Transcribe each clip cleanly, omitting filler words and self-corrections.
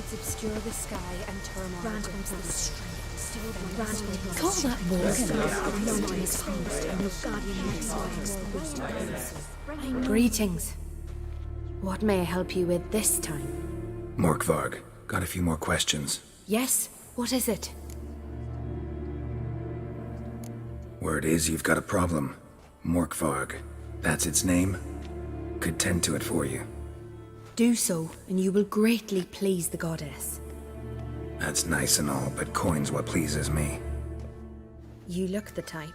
Clouds obscure the sky and turmoil. Grant us the strength. Call that war. Greetings. What may I help you with this time? Morkvarg, got a few more questions. Yes? What is it? Word is you've got a problem. Morkvarg, that's its name? Could tend to it for you. Do so, and you will greatly please the goddess. That's nice and all, but coin's what pleases me. You look the type.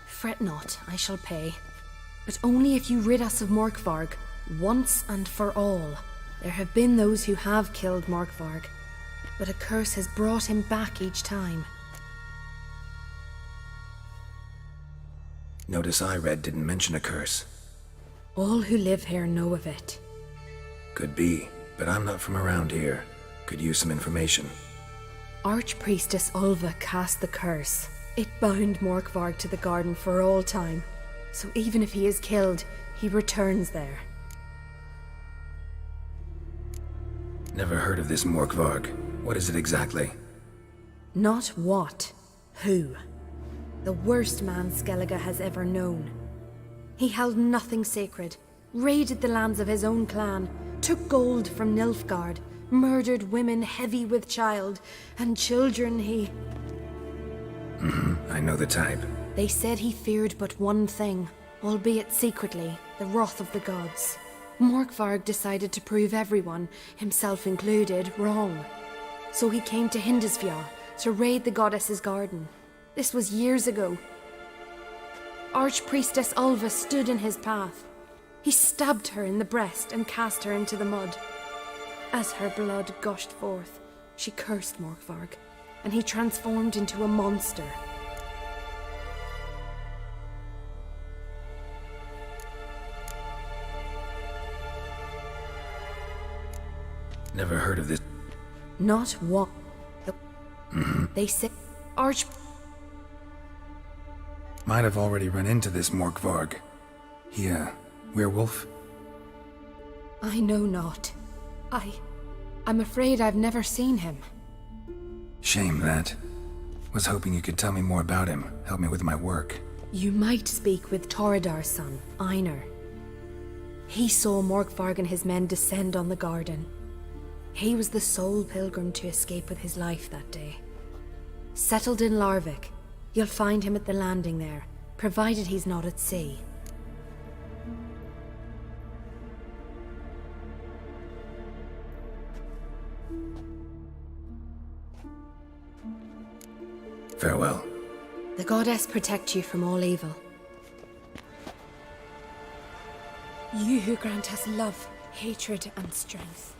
Fret not, I shall pay. But only if you rid us of Morkvarg, once and for all. There have been those who have killed Morkvarg, but a curse has brought him back each time. Notice I read didn't mention a curse. All who live here know of it. Could be, but I'm not from around here. Could use some information. Archpriestess Ulva cast the curse. It bound Morkvarg to the garden for all time. So even if he is killed, he returns there. Never heard of this Morkvarg. What is it exactly? Not what, who. The worst man Skellige has ever known. He held nothing sacred, raided the lands of his own clan, took gold from Nilfgaard, murdered women heavy with child, and children he... I know the type. They said he feared but one thing, albeit secretly, the wrath of the gods. Morkvarg decided to prove everyone, himself included, wrong. So he came to Hindisfjall to raid the goddess's garden. This was years ago. Archpriestess Ulva stood in his path. He stabbed her in the breast and cast her into the mud. As her blood gushed forth, she cursed Morkvarg, and he transformed into a monster. Never heard of this. Not what. They said Might have already run into this Morkvarg. He, werewolf? I know not. I'm afraid I've never seen him. Shame that. Was hoping you could tell me more about him, help me with my work. You might speak with Toradar's son, Einar. He saw Morkvarg and his men descend on the garden. He was the sole pilgrim to escape with his life that day. Settled in Larvik, you'll find him at the landing there, provided he's not at sea. Farewell. The goddess protect you from all evil. You who grant us love, hatred, and strength.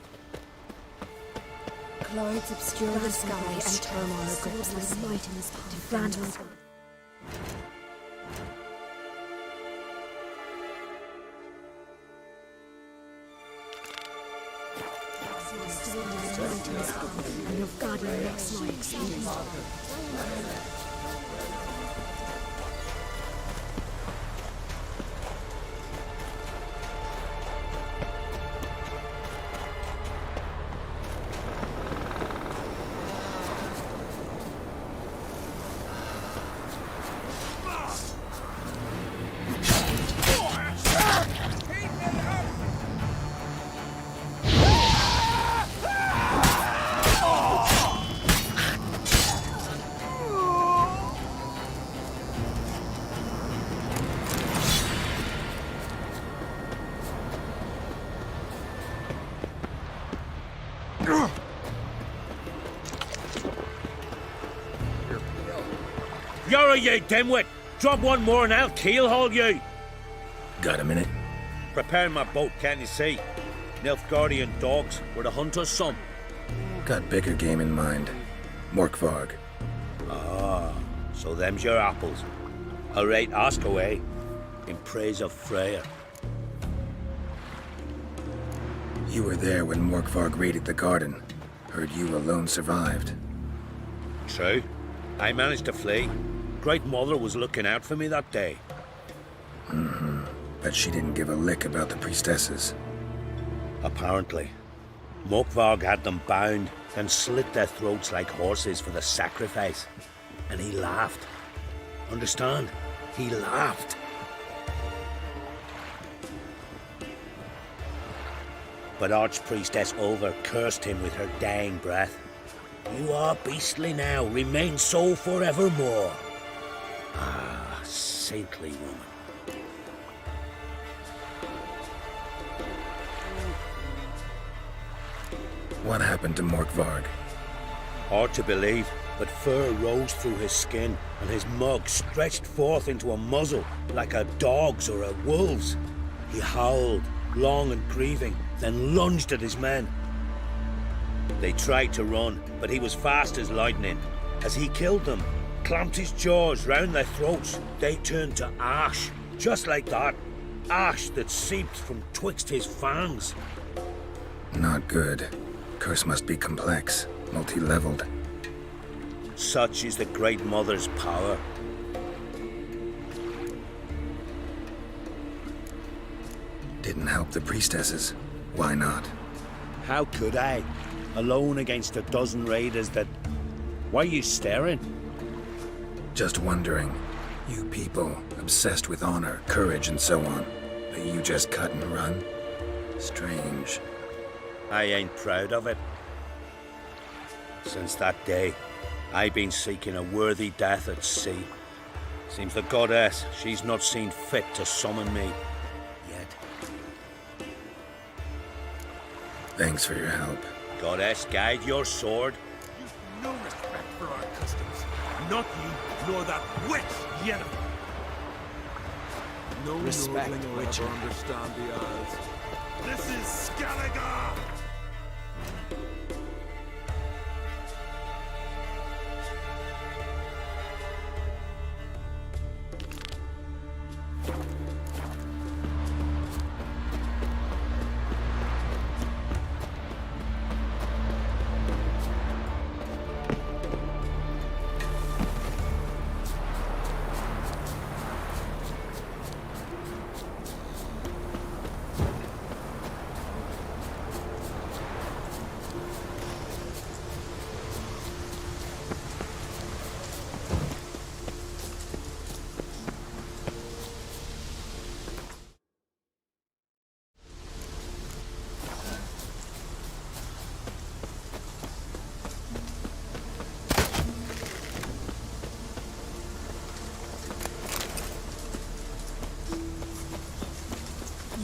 Clouds obscure the sky and turmoil grips the sea. Grant us. And your guardian next night. You're you dimwit! Drop one more and I'll keelhaul you! Got a minute? Preparing my boat, can't you see? Nilfgaardian dogs were the hunter's son. Got bigger game in mind. Morkvarg. Ah, so them's your apples. All right, ask away. In praise of Freya. You were there when Morkvarg raided the garden. Heard you alone survived. True. I managed to flee. Great Mother was looking out for me that day. But she didn't give a lick about the priestesses. Apparently. Morkvarg had them bound, then slit their throats like horses for the sacrifice. And he laughed. Understand? He laughed. But Archpriestess Olver cursed him with her dying breath. You are beastly now, remain so forevermore. Ah, saintly woman. What happened to Morkvarg? Hard to believe, but fur rose through his skin, and his mug stretched forth into a muzzle, like a dog's or a wolf's. He howled, long and grieving, then lunged at his men. They tried to run, but he was fast as lightning. As he killed them, clamped his jaws round their throats, they turned to ash, just like that. Ash that seeped from twixt his fangs. Not good. Curse must be complex, multi-leveled. Such is the Great Mother's power. Didn't help the priestesses. Why not? How could I? Alone against a dozen raiders that... Why are you staring? Just wondering. You people, obsessed with honor, courage, and so on. But you just cut and run? Strange. I ain't proud of it. Since that day, I've been seeking a worthy death at sea. Seems the goddess, she's not seen fit to summon me. Yet. Thanks for your help. Goddess, guide your sword. You've no respect for our customs. Not you, nor that witch, Yennefer. No Respect, Nordling will Witcher. ever understand the Isles. This is Skellige!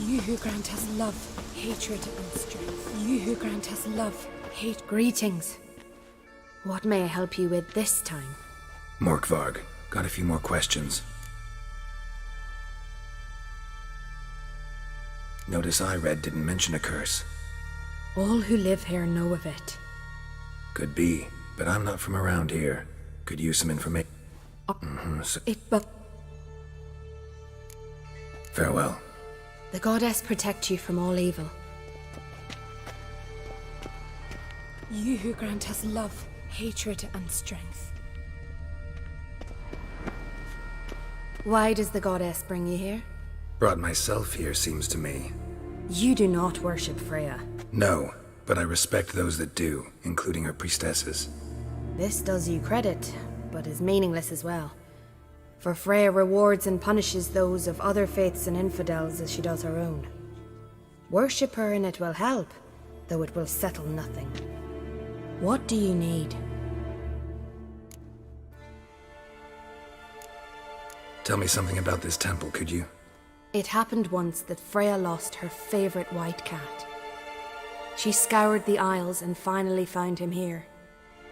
You who grant us love, hatred, and strength. You who grant us love, hate. Greetings. What may I help you with this time? Morkvarg, got a few more questions. Notice Ired didn't mention a curse. All who live here know of it. Could be, but I'm not from around here. Could use some information. But Farewell. the goddess protect you from all evil. You who grant us love, hatred, and strength. Why does the goddess bring you here? Brought myself here, seems to me. You do not worship Freya. No, but I respect those that do, including her priestesses. This does you credit, but is meaningless as well. For Freya rewards and punishes those of other faiths and infidels as she does her own. Worship her and it will help, though it will settle nothing. What do you need? Tell me something about this temple, could you? It happened once that Freya lost her favorite white cat. She scoured the Isles and finally found him here.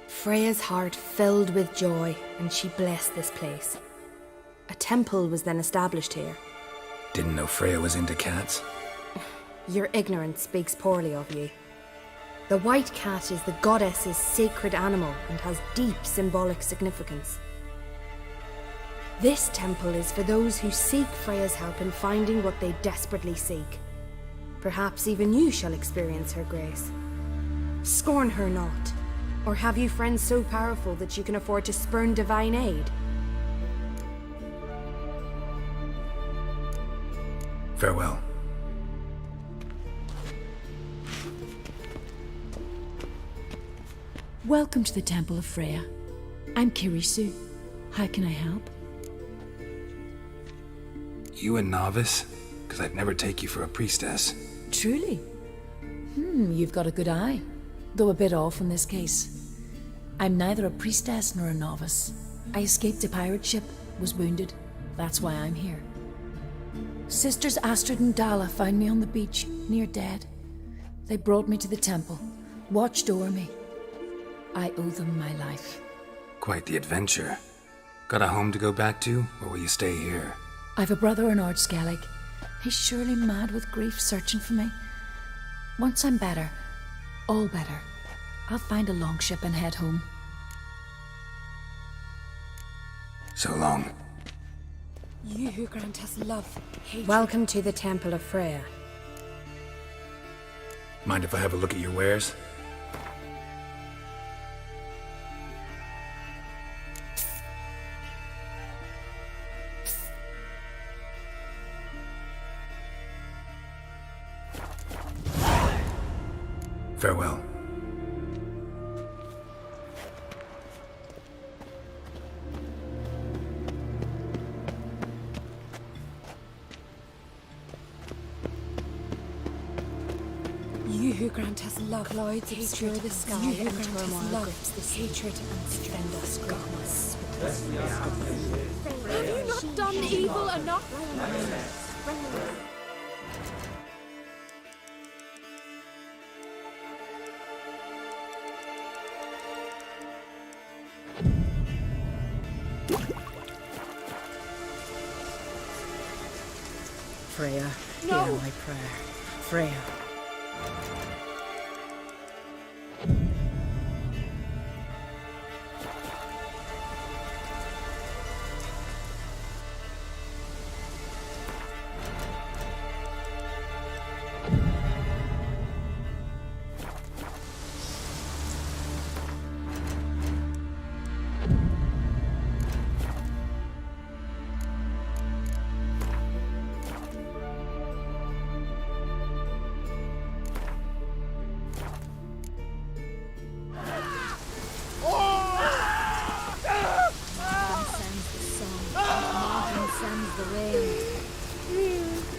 Freya's heart filled with joy, and she blessed this place. A temple was then established here. Didn't know Freya was into cats? Your ignorance speaks poorly of you. The white cat is the goddess's sacred animal and has deep symbolic significance. This temple is for those who seek Freya's help in finding what they desperately seek. Perhaps even you shall experience her grace. Scorn her not, or have you friends so powerful that you can afford to spurn divine aid? Farewell. Welcome to the Temple of Freya. I'm Kirisu. How can I help? You a novice? Because I'd never take you for a priestess. Truly? You've got a good eye. Though a bit off in this case. I'm neither a priestess nor a novice. I escaped a pirate ship, was wounded. That's why I'm here. Sisters Astrid and Dala found me on the beach, near dead. They brought me to the temple, watched over me. I owe them my life. Quite the adventure. Got a home to go back to, or will you stay here? I've a brother in Ard Skellig. He's surely mad with grief searching for me. Once I'm better, all better, I'll find a longship and head home. So long. You who grant us love, hatred. Welcome to the Temple of Freya. Mind if I have a look at your wares? Farewell. You who grant us love, Clouds obscure the sky you who and grant turmoil us love, grips the sea. hatred and strength. Defend us, greatness. Have you not done evil enough? Freya, No. hear my prayer. Freya.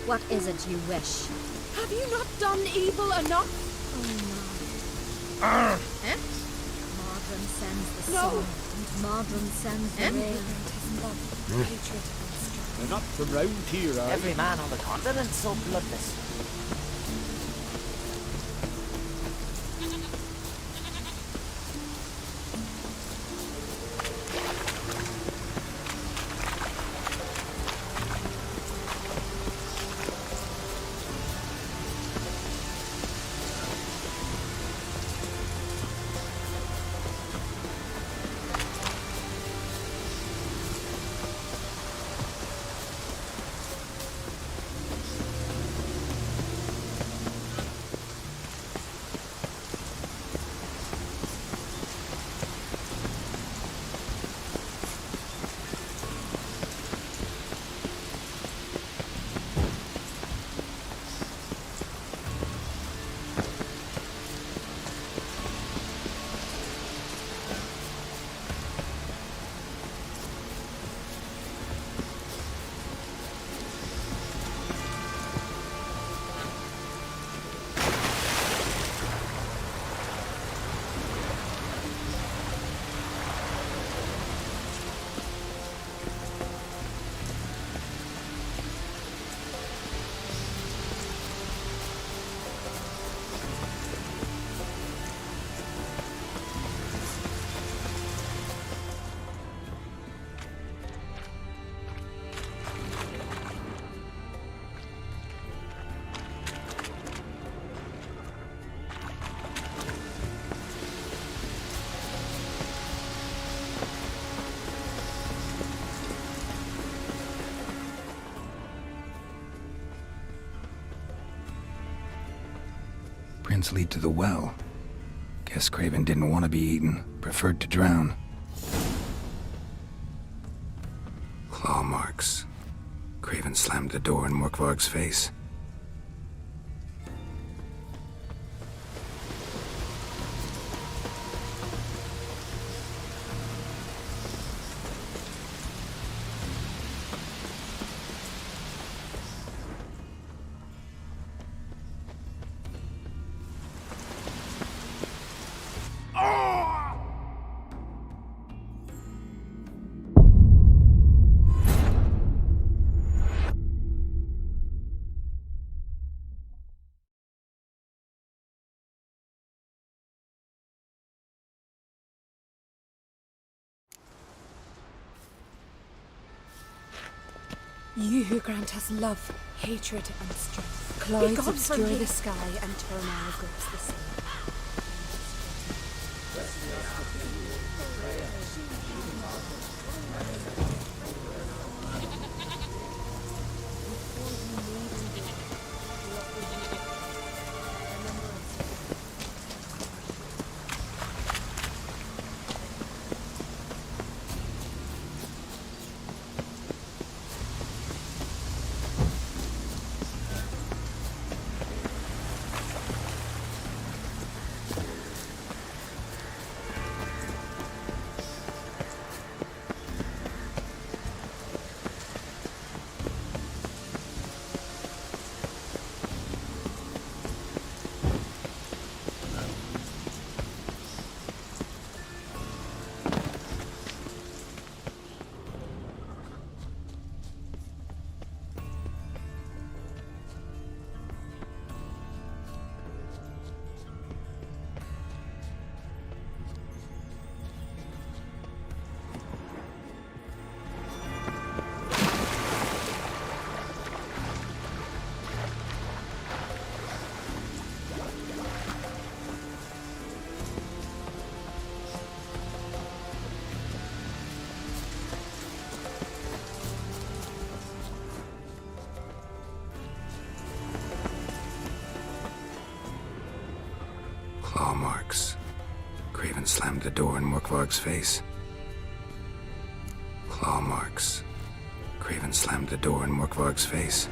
What is it you wish? Have you not done evil enough? Mardrun sends the No. sun, and Mardrun sends the rain. Love, hatred and strength. They're not from round here, are Every man on the continent's so bloodless. Prince lead to the well. Guess Craven didn't want to be eaten, preferred to drown. Claw marks. Craven slammed the door in Morkvarg's face. You who grant us love, hatred, and strength. Clouds gone from obscure me. the sky and turmoil grips the sea. Claw marks. Craven slammed the door in Morkvarg's face. Claw marks. Craven slammed the door in Morkvarg's face.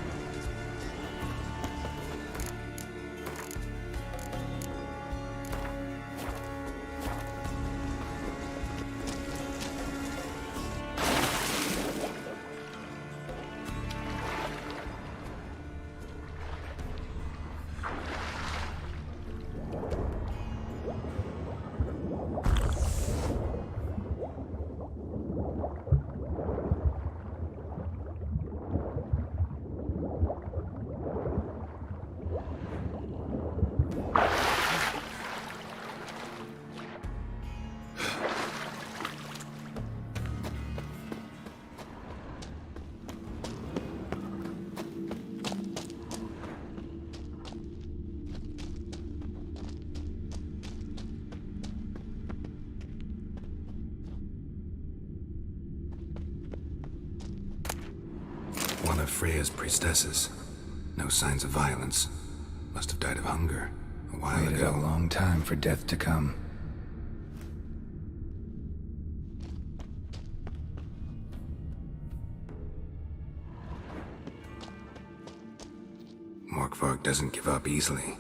One of Freya's priestesses. No signs of violence. Must have died of hunger a while ago. Waited a long time for death to come. Morkvarg doesn't give up easily.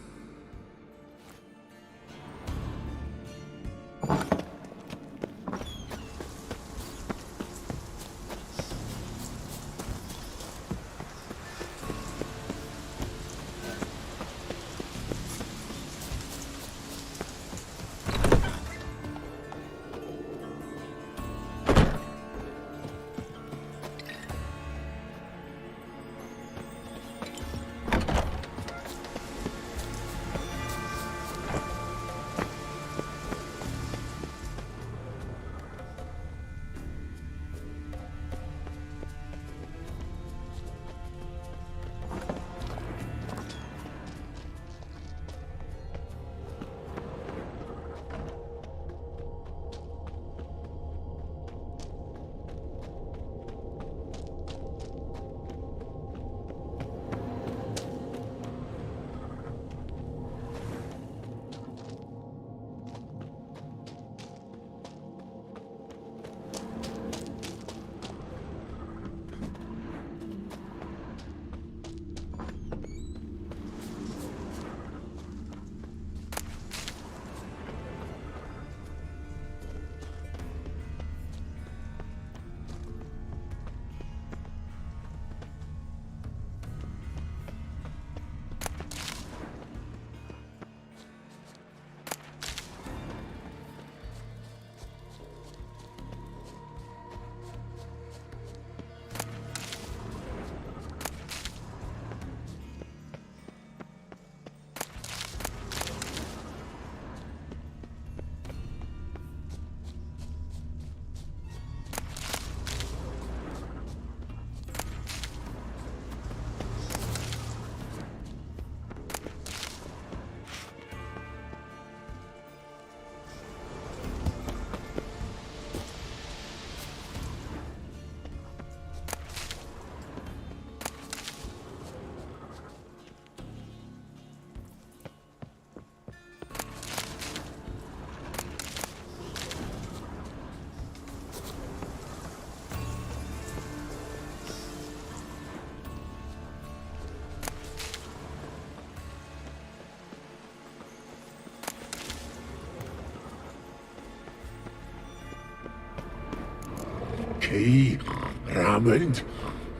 key? Raymond,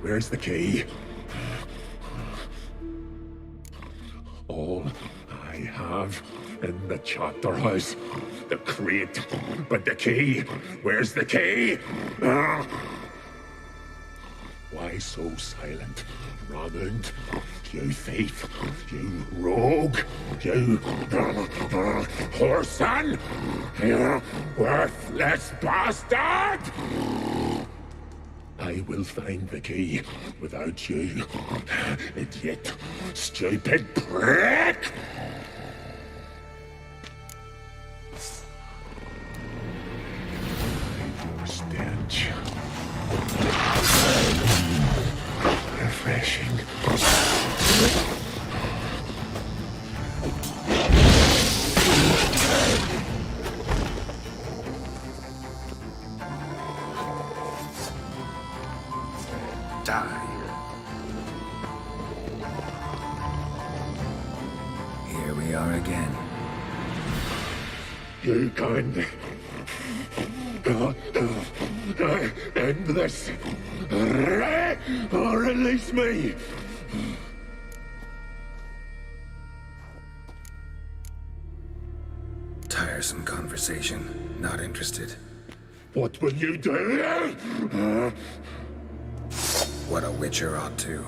where's the key? All I have in the chapter house, the crate, but the key, where's the key? Why so silent, Raymond? You thief, you rogue, you whoreson, you worthless bastard! I will find the key without you, idiot, stupid prick! Stench. Refreshing. Die. Here we are again. You can end this, or release me. Tiresome conversation. Not interested. What will you do? What a witcher ought to.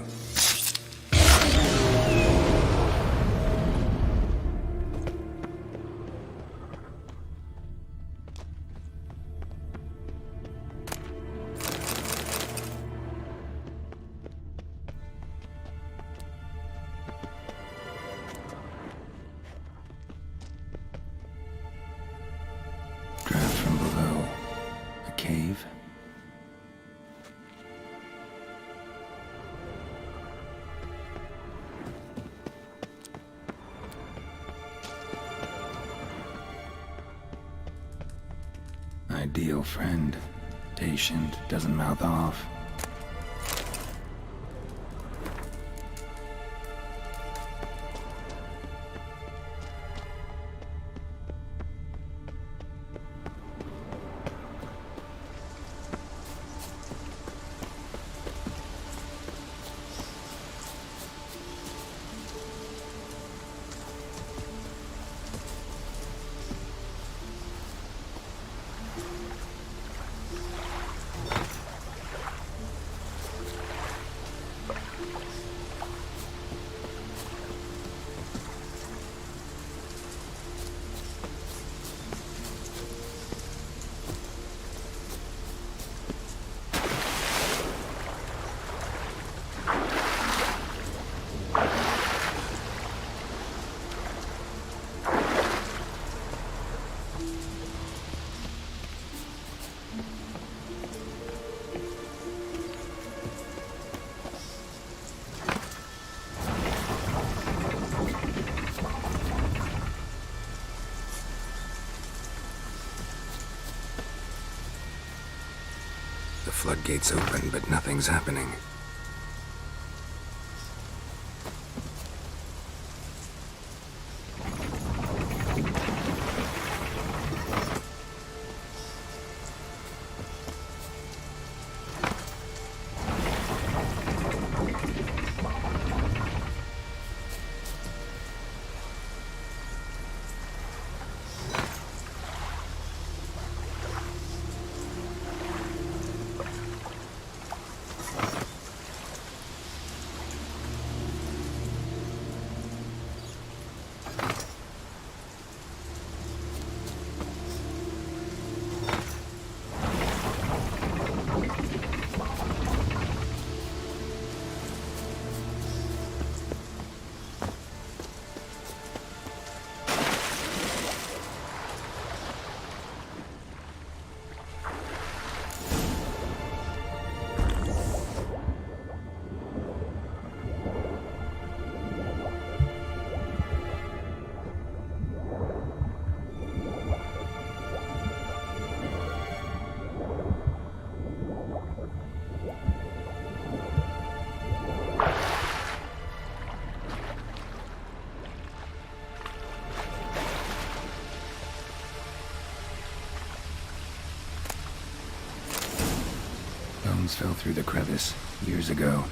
Draft from below. A cave? Ideal friend. Patient, doesn't mouth off. The floodgates open, but nothing's happening. Bones fell through the crevice years ago.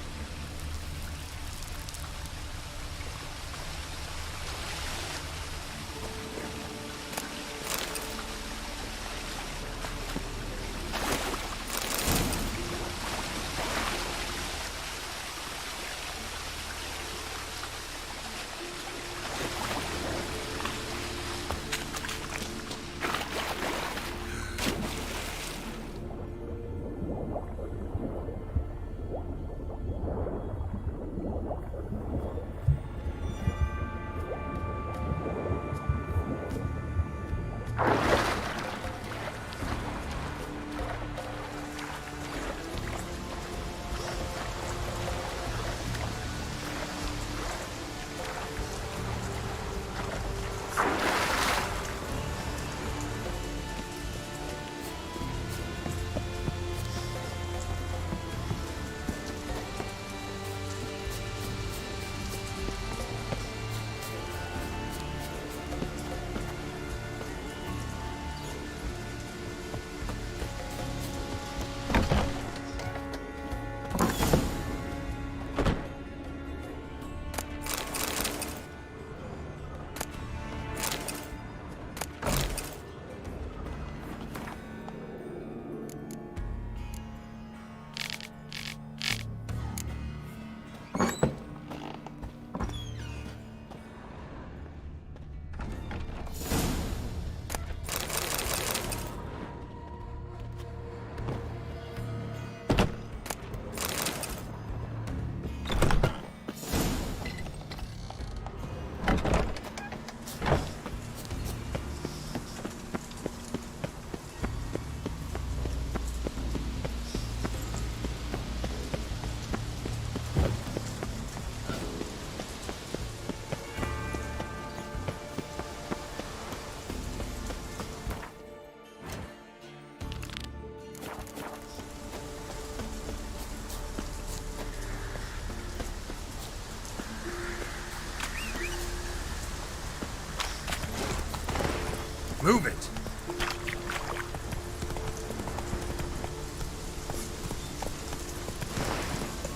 Move it!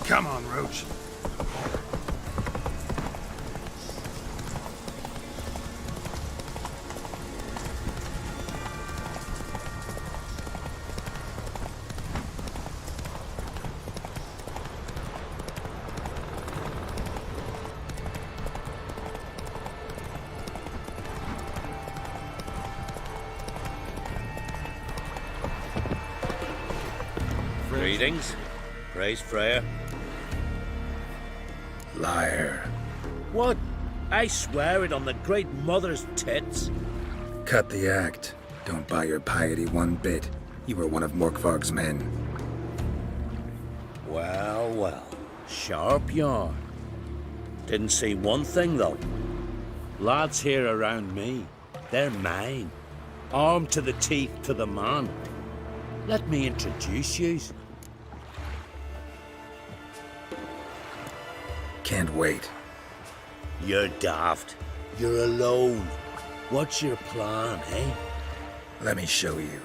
Come on, Roach. Greetings. Praise Freya. Liar. What? I swear it on the Great Mother's tits. Cut the act. Don't buy your piety one bit. You were one of Morkvarg's men. Well, well. Sharp yarn. Didn't see one thing, though. Lads here around me, they're mine. Armed to the teeth to the man. Let me introduce yous. Can't wait. You're daft. You're alone. What's your plan, eh? Let me show you.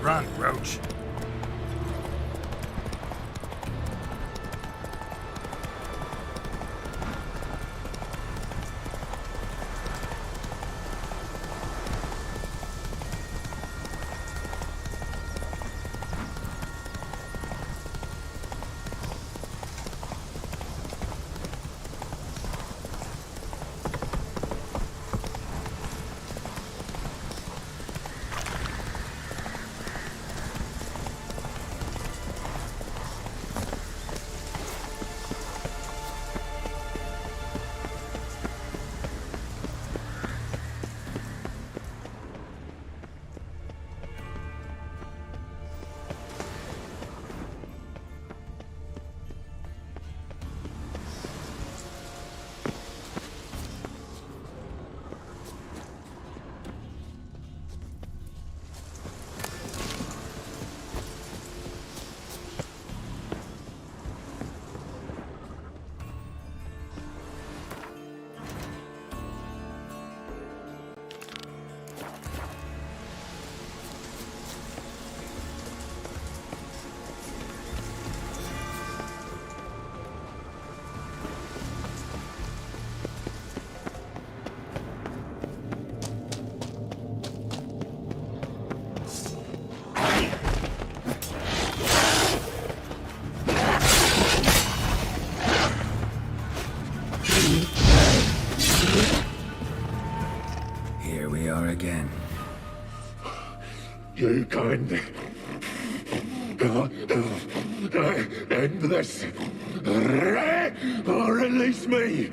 Run, Roach. Here we are again. You can end this. Or release me.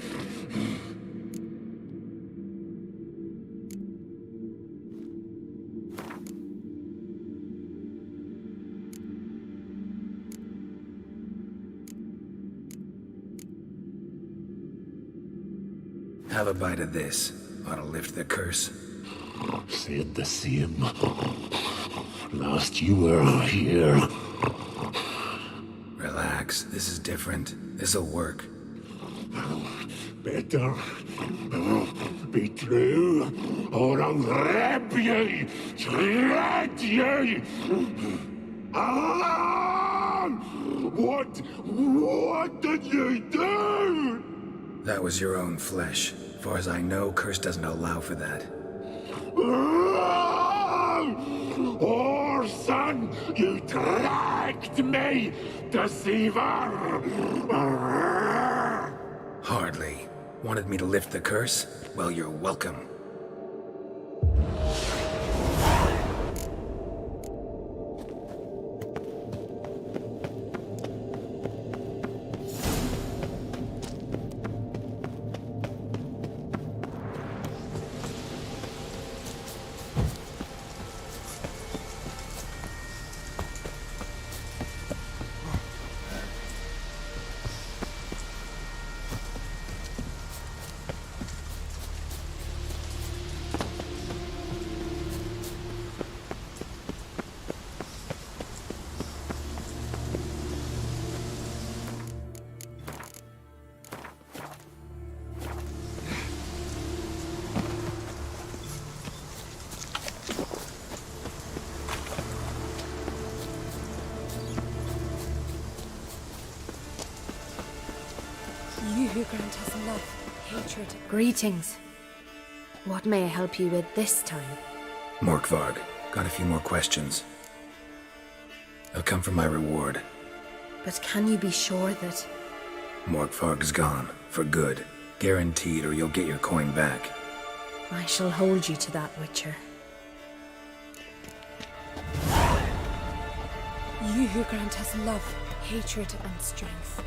Have a bite of this. Ought to lift the curse. Said the same. Last you were here. Relax. This is different. This'll work. Better be true, or I'll rip you, shred you. Ah! What did you do? That was your own flesh. As far as I know, curse doesn't allow for that. Orson, you tracked me, deceiver! Hardly. Wanted me to lift the curse? Well, you're welcome. You who grant us love, hatred, Greetings. What may I help you with this time? Morkvarg, got a few more questions. I'll come for my reward. But can you be sure that... Morkvarg's gone. For good. Guaranteed, or you'll get your coin back. I shall hold you to that, Witcher. You who grant us love, hatred, and strength.